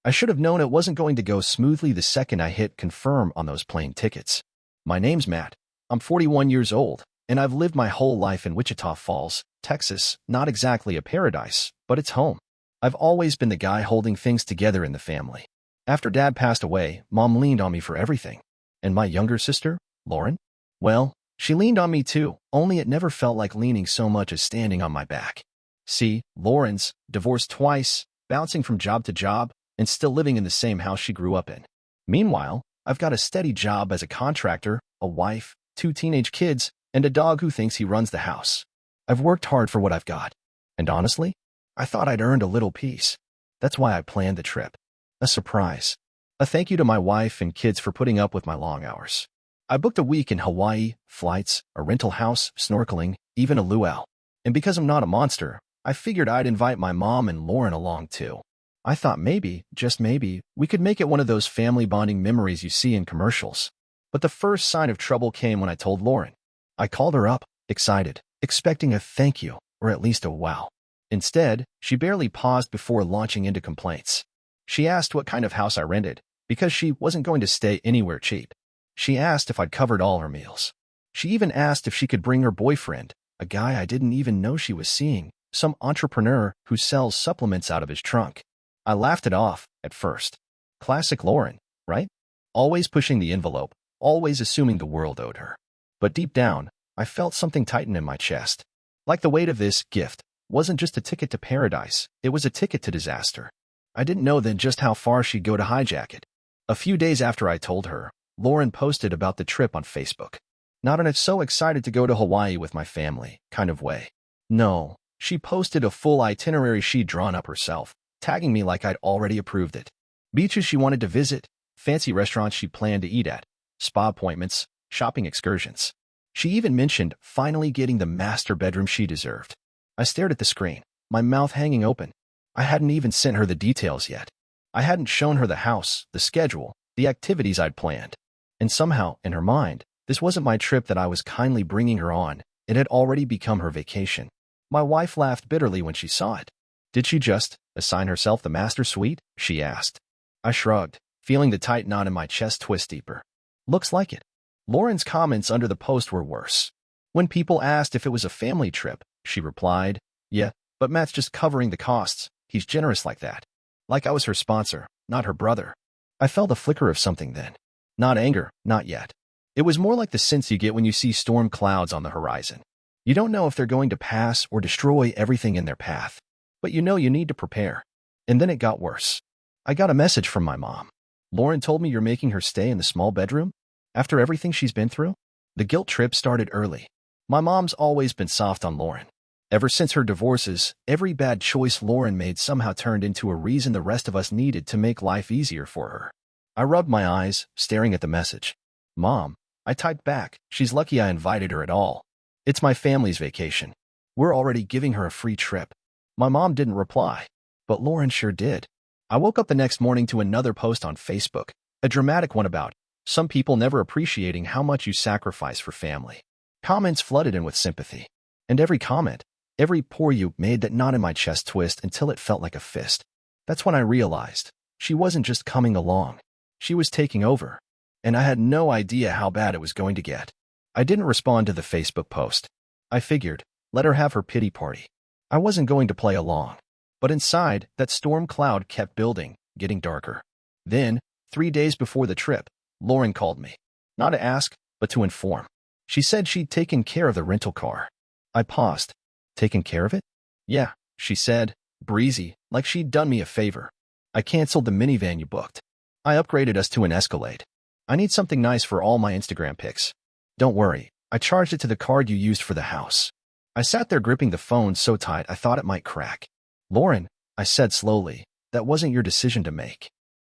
I should have known it wasn't going to go smoothly the second I hit confirm on those plane tickets. My name's Matt. I'm 41 years old, and I've lived my whole life in Wichita Falls, Texas, not exactly a paradise, but it's home. I've always been the guy holding things together in the family. After Dad passed away, Mom leaned on me for everything. And my younger sister, Lauren? Well, she leaned on me too, only it never felt like leaning so much as standing on my back. See, Lauren's divorced twice, bouncing from job to job, and still living in the same house she grew up in. Meanwhile, I've got a steady job as a contractor, a wife, 2 teenage kids, and a dog who thinks he runs the house. I've worked hard for what I've got. And honestly, I thought I'd earned a little peace. That's why I planned the trip. A surprise. A thank you to my wife and kids for putting up with my long hours. I booked a week in Hawaii, flights, a rental house, snorkeling, even a luau. And because I'm not a monster, I figured I'd invite my mom and Lauren along too. I thought maybe, just maybe, we could make it one of those family bonding memories you see in commercials. But the first sign of trouble came when I told Lauren. I called her up, excited, expecting a thank you, or at least a wow. Instead, she barely paused before launching into complaints. She asked what kind of house I rented, because she wasn't going to stay anywhere cheap. She asked if I'd covered all her meals. She even asked if she could bring her boyfriend, a guy I didn't even know she was seeing, some entrepreneur who sells supplements out of his trunk. I laughed it off, at first. Classic Lauren, right? Always pushing the envelope, always assuming the world owed her. But deep down, I felt something tighten in my chest. Like the weight of this gift wasn't just a ticket to paradise, it was a ticket to disaster. I didn't know then just how far she'd go to hijack it. A few days after I told her, Lauren posted about the trip on Facebook. Not in a so excited to go to Hawaii with my family kind of way. No, she posted a full itinerary she'd drawn up herself, tagging me like I'd already approved it. Beaches she wanted to visit, fancy restaurants she planned to eat at, spa appointments, shopping excursions. She even mentioned finally getting the master bedroom she deserved. I stared at the screen, my mouth hanging open. I hadn't even sent her the details yet. I hadn't shown her the house, the schedule, the activities I'd planned. And somehow, in her mind, this wasn't my trip that I was kindly bringing her on. It had already become her vacation. My wife laughed bitterly when she saw it. Did she just assign herself the master suite? She asked. I shrugged, feeling the tight knot in my chest twist deeper. Looks like it. Lauren's comments under the post were worse. When people asked if it was a family trip, she replied, yeah, but Matt's just covering the costs. He's generous like that. Like I was her sponsor, not her brother. I felt a flicker of something then. Not anger, not yet. It was more like the sense you get when you see storm clouds on the horizon. You don't know if they're going to pass or destroy everything in their path, but you know you need to prepare. And then it got worse. I got a message from my mom. Lauren told me you're making her stay in the small bedroom? After everything she's been through? The guilt trip started early. My mom's always been soft on Lauren. Ever since her divorces, every bad choice Lauren made somehow turned into a reason the rest of us needed to make life easier for her. I rubbed my eyes, staring at the message. Mom, I typed back, she's lucky I invited her at all. It's my family's vacation. We're already giving her a free trip. My mom didn't reply, but Lauren sure did. I woke up the next morning to another post on Facebook, a dramatic one about some people never appreciating how much you sacrifice for family. Comments flooded in with sympathy. And every comment, every pour you made that knot in my chest twist until it felt like a fist. That's when I realized she wasn't just coming along. She was taking over. And I had no idea how bad it was going to get. I didn't respond to the Facebook post. I figured, let her have her pity party. I wasn't going to play along. But inside, that storm cloud kept building, getting darker. Then, 3 days before the trip, Lauren called me. Not to ask, but to inform. She said she'd taken care of the rental car. I paused. Taken care of it? Yeah, she said, breezy, like she'd done me a favor. I canceled the minivan you booked. I upgraded us to an Escalade. I need something nice for all my Instagram pics. Don't worry, I charged it to the card you used for the house. I sat there gripping the phone so tight I thought it might crack. Lauren, I said slowly, that wasn't your decision to make.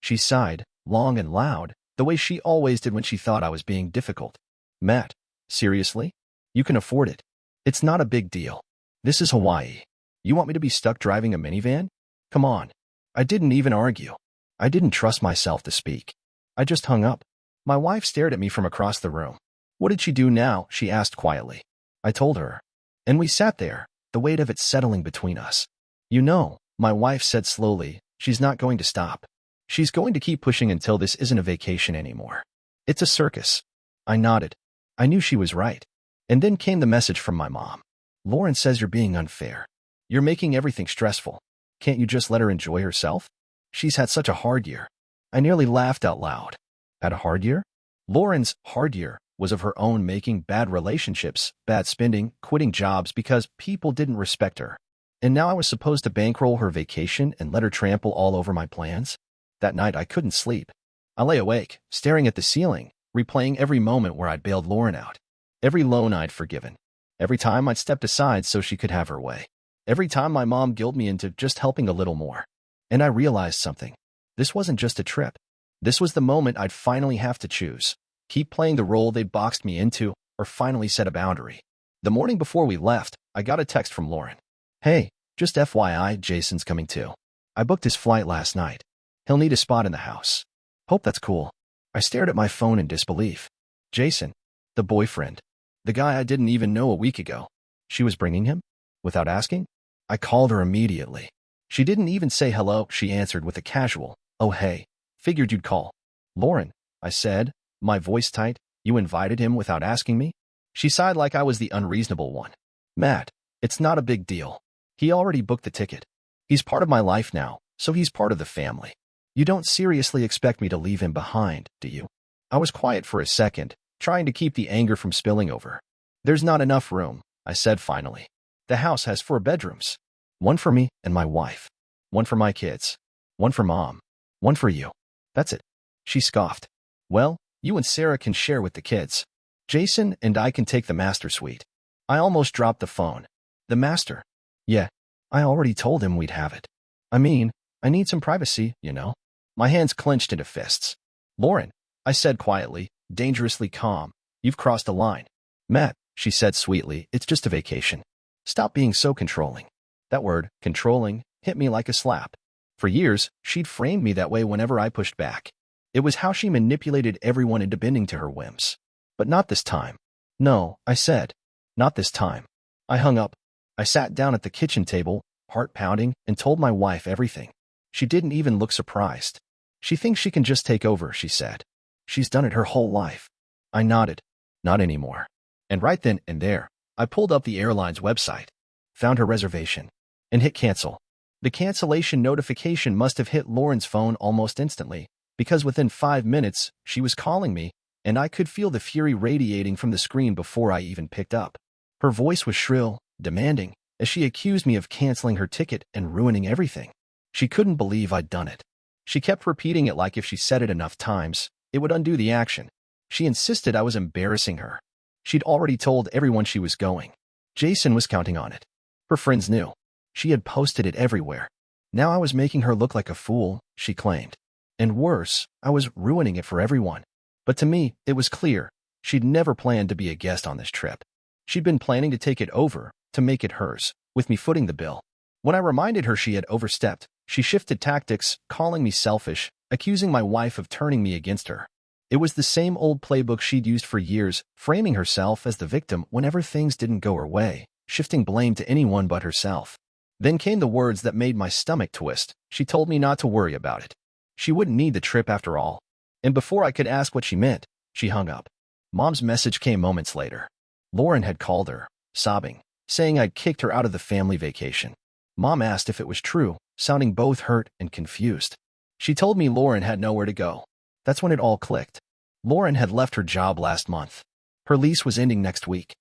She sighed, long and loud, the way she always did when she thought I was being difficult. Matt, seriously? You can afford it. It's not a big deal. This is Hawaii. You want me to be stuck driving a minivan? Come on. I didn't even argue. I didn't trust myself to speak. I just hung up. My wife stared at me from across the room. What did she do now? She asked quietly. I told her. And we sat there, the weight of it settling between us. You know, my wife said slowly, she's not going to stop. She's going to keep pushing until this isn't a vacation anymore. It's a circus. I nodded. I knew she was right. And then came the message from my mom. Lauren says you're being unfair. You're making everything stressful. Can't you just let her enjoy herself? She's had such a hard year. I nearly laughed out loud. Had a hard year? Lauren's hard year was of her own making, bad relationships, bad spending, quitting jobs because people didn't respect her. And now I was supposed to bankroll her vacation and let her trample all over my plans? That night I couldn't sleep. I lay awake, staring at the ceiling, replaying every moment where I'd bailed Lauren out. Every loan I'd forgiven. Every time I'd stepped aside so she could have her way. Every time my mom guilted me into just helping a little more. And I realized something. This wasn't just a trip. This was the moment I'd finally have to choose. Keep playing the role they'd boxed me into, or finally set a boundary. The morning before we left, I got a text from Lauren. Hey, just FYI, Jason's coming too. I booked his flight last night. He'll need a spot in the house. Hope that's cool. I stared at my phone in disbelief. Jason, the boyfriend. The guy I didn't even know a week ago. She was bringing him? Without asking? I called her immediately. She didn't even say hello, she answered with a casual, "Oh hey, figured you'd call." "Lauren," I said, my voice tight, "you invited him without asking me?" She sighed like I was the unreasonable one. "Matt, it's not a big deal. He already booked the ticket. He's part of my life now, so he's part of the family. You don't seriously expect me to leave him behind, do you?" I was quiet for a second, trying to keep the anger from spilling over. "There's not enough room," I said finally. "The house has 4 bedrooms. 1 for me and my wife. 1 for my kids. 1 for Mom. 1 for you. That's it." She scoffed. "Well, you and Sarah can share with the kids. Jason and I can take the master suite." I almost dropped the phone. "The master?" "Yeah, I already told him we'd have it. I mean, I need some privacy, you know." My hands clenched into fists. "Lauren," I said quietly, dangerously calm, "you've crossed a line." "Matt," she said sweetly, "it's just a vacation. Stop being so controlling." That word, controlling, hit me like a slap. For years, she'd framed me that way whenever I pushed back. It was how she manipulated everyone into bending to her whims. But not this time. "No," I said. "Not this time." I hung up. I sat down at the kitchen table, heart pounding, and told my wife everything. She didn't even look surprised. "She thinks she can just take over," she said. "She's done it her whole life." I nodded. "Not anymore." And right then and there, I pulled up the airline's website, found her reservation, and hit cancel. The cancellation notification must have hit Lauren's phone almost instantly, because within 5 minutes, she was calling me, and I could feel the fury radiating from the screen before I even picked up. Her voice was shrill, demanding, as she accused me of canceling her ticket and ruining everything. She couldn't believe I'd done it. She kept repeating it like if she said it enough times, it would undo the action. She insisted I was embarrassing her. She'd already told everyone she was going. Jason was counting on it. Her friends knew. She had posted it everywhere. Now I was making her look like a fool, she claimed. And worse, I was ruining it for everyone. But to me, it was clear. She'd never planned to be a guest on this trip. She'd been planning to take it over, to make it hers, with me footing the bill. When I reminded her she had overstepped, she shifted tactics, calling me selfish, accusing my wife of turning me against her. It was the same old playbook she'd used for years, framing herself as the victim whenever things didn't go her way, shifting blame to anyone but herself. Then came the words that made my stomach twist. She told me not to worry about it. She wouldn't need the trip after all. And before I could ask what she meant, she hung up. Mom's message came moments later. Lauren had called her, sobbing, saying I'd kicked her out of the family vacation. Mom asked if it was true, sounding both hurt and confused. She told me Lauren had nowhere to go. That's when it all clicked. Lauren had left her job last month. Her lease was ending next week.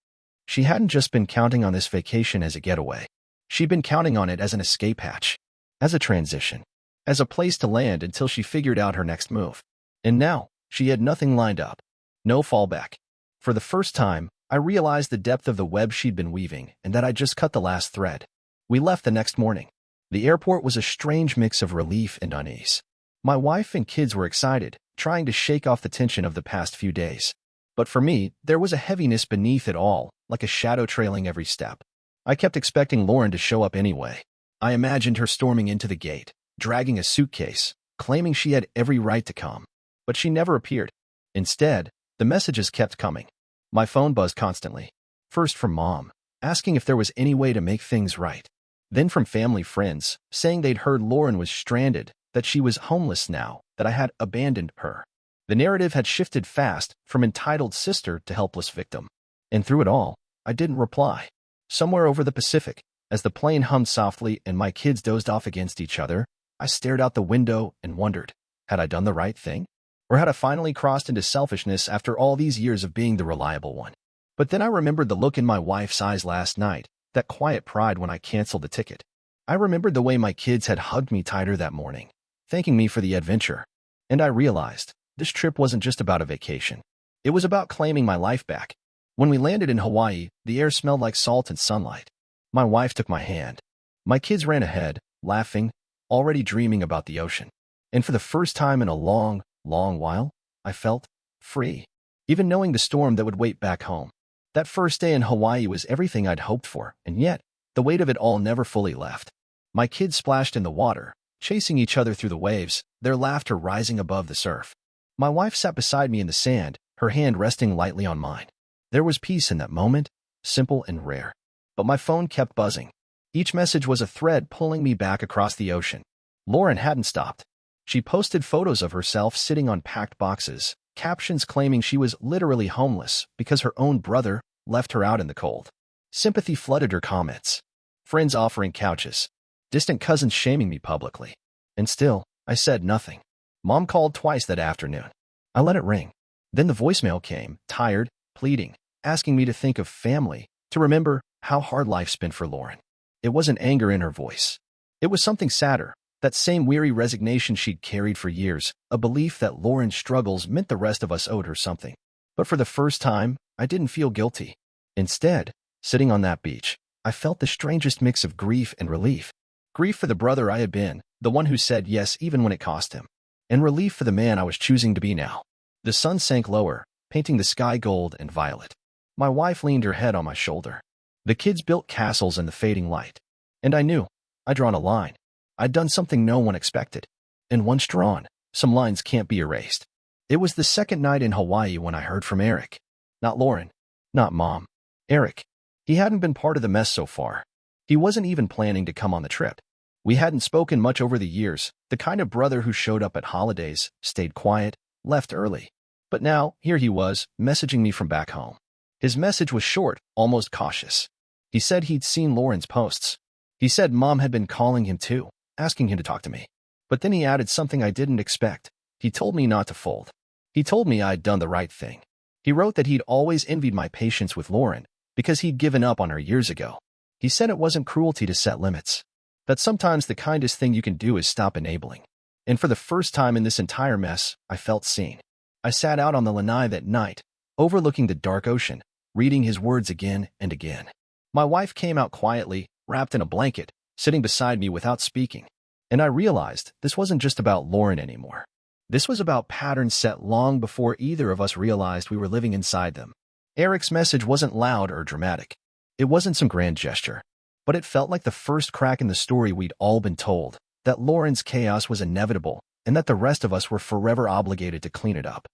She hadn't just been counting on this vacation as a getaway. She'd been counting on it as an escape hatch, as a transition, as a place to land until she figured out her next move. And now, she had nothing lined up. No fallback. For the first time, I realized the depth of the web she'd been weaving and that I'd just cut the last thread. We left the next morning. The airport was a strange mix of relief and unease. My wife and kids were excited, trying to shake off the tension of the past few days. But for me, there was a heaviness beneath it all, like a shadow trailing every step. I kept expecting Lauren to show up anyway. I imagined her storming into the gate, dragging a suitcase, claiming she had every right to come. But she never appeared. Instead, the messages kept coming. My phone buzzed constantly. First from Mom, asking if there was any way to make things right. Then from family friends, saying they'd heard Lauren was stranded, that she was homeless now, that I had abandoned her. The narrative had shifted fast from entitled sister to helpless victim. And through it all, I didn't reply. Somewhere over the Pacific, as the plane hummed softly and my kids dozed off against each other, I stared out the window and wondered, had I done the right thing? Or had I finally crossed into selfishness after all these years of being the reliable one? But then I remembered the look in my wife's eyes last night, that quiet pride when I canceled the ticket. I remembered the way my kids had hugged me tighter that morning, thanking me for the adventure. And I realized, this trip wasn't just about a vacation. It was about claiming my life back. When we landed in Hawaii, the air smelled like salt and sunlight. My wife took my hand. My kids ran ahead, laughing, already dreaming about the ocean. And for the first time in a long, long while, I felt free, even knowing the storm that would wait back home. That first day in Hawaii was everything I'd hoped for, and yet, the weight of it all never fully left. My kids splashed in the water, chasing each other through the waves, their laughter rising above the surf. My wife sat beside me in the sand, her hand resting lightly on mine. There was peace in that moment, simple and rare. But my phone kept buzzing. Each message was a thread pulling me back across the ocean. Lauren hadn't stopped. She posted photos of herself sitting on packed boxes, captions claiming she was literally homeless because her own brother left her out in the cold. Sympathy flooded her comments. Friends offering couches. Distant cousins shaming me publicly. And still, I said nothing. Mom called twice that afternoon. I let it ring. Then the voicemail came, tired, pleading, asking me to think of family, to remember how hard life's been for Lauren. It wasn't anger in her voice. It was something sadder, that same weary resignation she'd carried for years, a belief that Lauren's struggles meant the rest of us owed her something. But for the first time, I didn't feel guilty. Instead, sitting on that beach, I felt the strangest mix of grief and relief. Grief for the brother I had been, the one who said yes even when it cost him. And relief for the man I was choosing to be now. The sun sank lower, painting the sky gold and violet. My wife leaned her head on my shoulder. The kids built castles in the fading light. And I knew, I'd drawn a line. I'd done something no one expected. And once drawn, some lines can't be erased. It was the second night in Hawaii when I heard from Eric. Not Lauren. Not Mom. Eric. He hadn't been part of the mess so far. He wasn't even planning to come on the trip. We hadn't spoken much over the years, the kind of brother who showed up at holidays, stayed quiet, left early. But now, here he was, messaging me from back home. His message was short, almost cautious. He said he'd seen Lauren's posts. He said Mom had been calling him too, asking him to talk to me. But then he added something I didn't expect. He told me not to fold. He told me I'd done the right thing. He wrote that he'd always envied my patience with Lauren because he'd given up on her years ago. He said it wasn't cruelty to set limits. That sometimes the kindest thing you can do is stop enabling. And for the first time in this entire mess, I felt seen. I sat out on the lanai that night, overlooking the dark ocean, reading his words again and again. My wife came out quietly, wrapped in a blanket, sitting beside me without speaking. And I realized this wasn't just about Lauren anymore. This was about patterns set long before either of us realized we were living inside them. Eric's message wasn't loud or dramatic. It wasn't some grand gesture. But it felt like the first crack in the story we'd all been told, that Lauren's chaos was inevitable and that the rest of us were forever obligated to clean it up.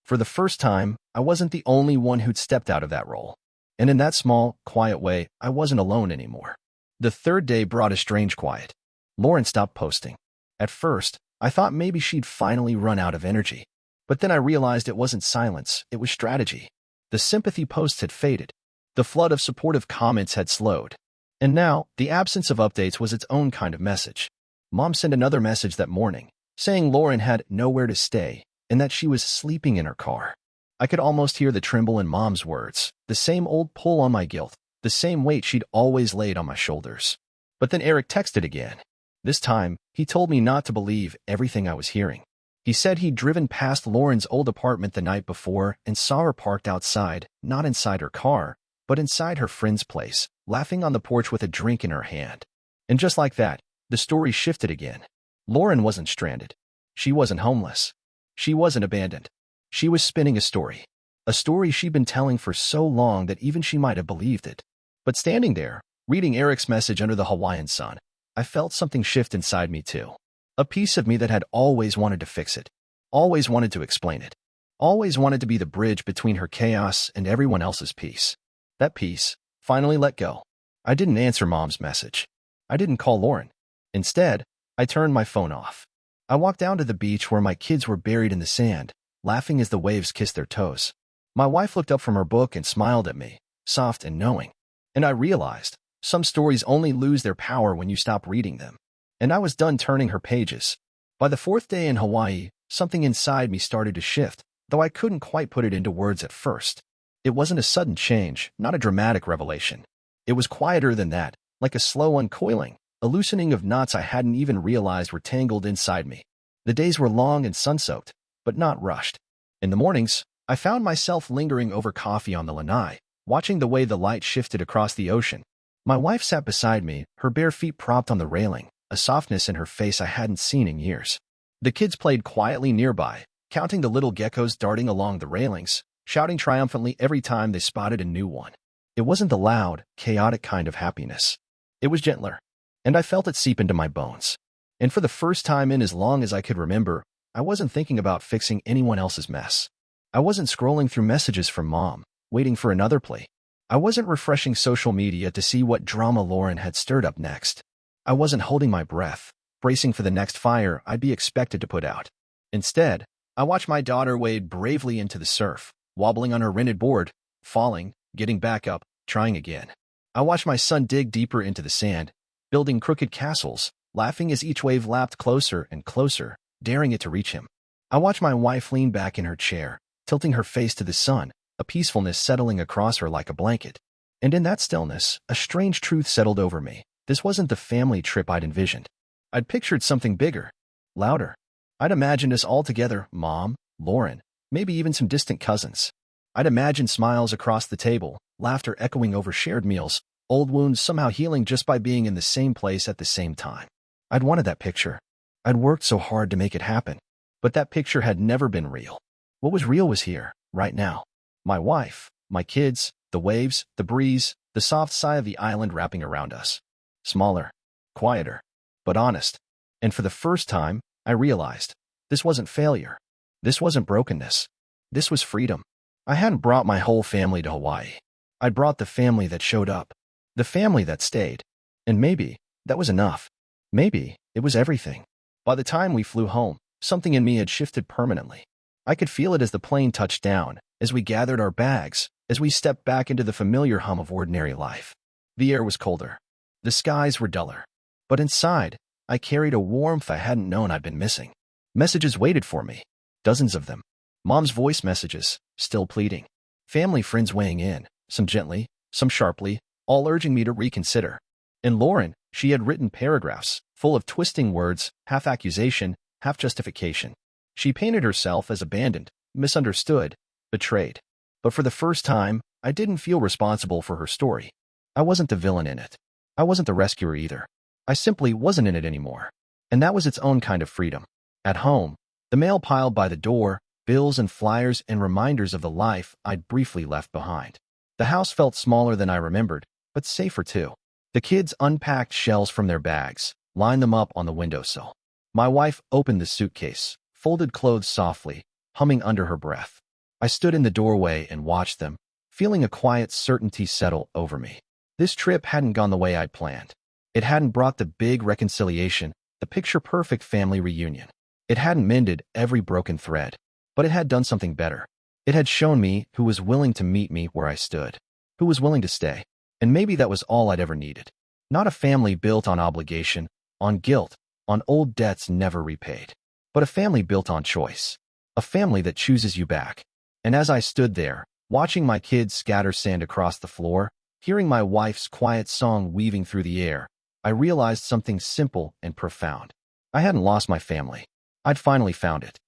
For the first time, I wasn't the only one who'd stepped out of that role. And in that small, quiet way, I wasn't alone anymore. The third day brought a strange quiet. Lauren stopped posting. At first, I thought maybe she'd finally run out of energy. But then I realized it wasn't silence, it was strategy. The sympathy posts had faded. The flood of supportive comments had slowed. And now, the absence of updates was its own kind of message. Mom sent another message that morning, saying Lauren had nowhere to stay and that she was sleeping in her car. I could almost hear the tremble in Mom's words, the same old pull on my guilt, the same weight she'd always laid on my shoulders. But then Eric texted again. This time, he told me not to believe everything I was hearing. He said he'd driven past Lauren's old apartment the night before and saw her parked outside, not inside her car, but inside her friend's place, laughing on the porch with a drink in her hand. And just like that, the story shifted again. Lauren wasn't stranded. She wasn't homeless. She wasn't abandoned. She was spinning a story she'd been telling for so long that even she might have believed it. But standing there, reading Eric's message under the Hawaiian sun, I felt something shift inside me too. A piece of me that had always wanted to fix it, always wanted to explain it, always wanted to be the bridge between her chaos and everyone else's peace. That piece finally let go. I didn't answer Mom's message. I didn't call Lauren. Instead, I turned my phone off. I walked down to the beach where my kids were buried in the sand, laughing as the waves kissed their toes. My wife looked up from her book and smiled at me, soft and knowing. And I realized, some stories only lose their power when you stop reading them. And I was done turning her pages. By the fourth day in Hawaii, something inside me started to shift, though I couldn't quite put it into words at first. It wasn't a sudden change, not a dramatic revelation. It was quieter than that, like a slow uncoiling, a loosening of knots I hadn't even realized were tangled inside me. The days were long and sun-soaked, but not rushed. In the mornings, I found myself lingering over coffee on the lanai, watching the way the light shifted across the ocean. My wife sat beside me, her bare feet propped on the railing, a softness in her face I hadn't seen in years. The kids played quietly nearby, counting the little geckos darting along the railings, shouting triumphantly every time they spotted a new one. It wasn't the loud, chaotic kind of happiness. It was gentler, and I felt it seep into my bones. And for the first time in as long as I could remember, I wasn't thinking about fixing anyone else's mess. I wasn't scrolling through messages from Mom, waiting for another plea. I wasn't refreshing social media to see what drama Lauren had stirred up next. I wasn't holding my breath, bracing for the next fire I'd be expected to put out. Instead, I watched my daughter wade bravely into the surf, wobbling on her rented board, falling, getting back up, trying again. I watched my son dig deeper into the sand, building crooked castles, laughing as each wave lapped closer and closer, daring it to reach him. I watched my wife lean back in her chair, tilting her face to the sun, a peacefulness settling across her like a blanket. And in that stillness, a strange truth settled over me. This wasn't the family trip I'd envisioned. I'd pictured something bigger, louder. I'd imagined us all together, Mom, Lauren, maybe even some distant cousins. I'd imagined smiles across the table, laughter echoing over shared meals, old wounds somehow healing just by being in the same place at the same time. I'd wanted that picture. I'd worked so hard to make it happen. But that picture had never been real. What was real was here, right now. My wife, my kids, the waves, the breeze, the soft sigh of the island wrapping around us. Smaller, quieter, but honest. And for the first time, I realized, this wasn't failure. This wasn't brokenness. This was freedom. I hadn't brought my whole family to Hawaii. I'd brought the family that showed up. The family that stayed. And maybe that was enough. Maybe it was everything. By the time we flew home, something in me had shifted permanently. I could feel it as the plane touched down, as we gathered our bags, as we stepped back into the familiar hum of ordinary life. The air was colder. The skies were duller. But inside, I carried a warmth I hadn't known I'd been missing. Messages waited for me. Dozens of them. Mom's voice messages, still pleading. Family friends weighing in, some gently, some sharply, all urging me to reconsider. And Lauren, she had written paragraphs, full of twisting words, half accusation, half justification. She painted herself as abandoned, misunderstood, betrayed. But for the first time, I didn't feel responsible for her story. I wasn't the villain in it. I wasn't the rescuer either. I simply wasn't in it anymore. And that was its own kind of freedom. At home, the mail piled by the door, bills and flyers and reminders of the life I'd briefly left behind. The house felt smaller than I remembered, but safer too. The kids unpacked shells from their bags, lined them up on the windowsill. My wife opened the suitcase, folded clothes softly, humming under her breath. I stood in the doorway and watched them, feeling a quiet certainty settle over me. This trip hadn't gone the way I'd planned. It hadn't brought the big reconciliation, the picture-perfect family reunion. It hadn't mended every broken thread, but it had done something better. It had shown me who was willing to meet me where I stood, who was willing to stay. And maybe that was all I'd ever needed. Not a family built on obligation, on guilt, on old debts never repaid, but a family built on choice. A family that chooses you back. And as I stood there, watching my kids scatter sand across the floor, hearing my wife's quiet song weaving through the air, I realized something simple and profound. I hadn't lost my family. I'd finally found it.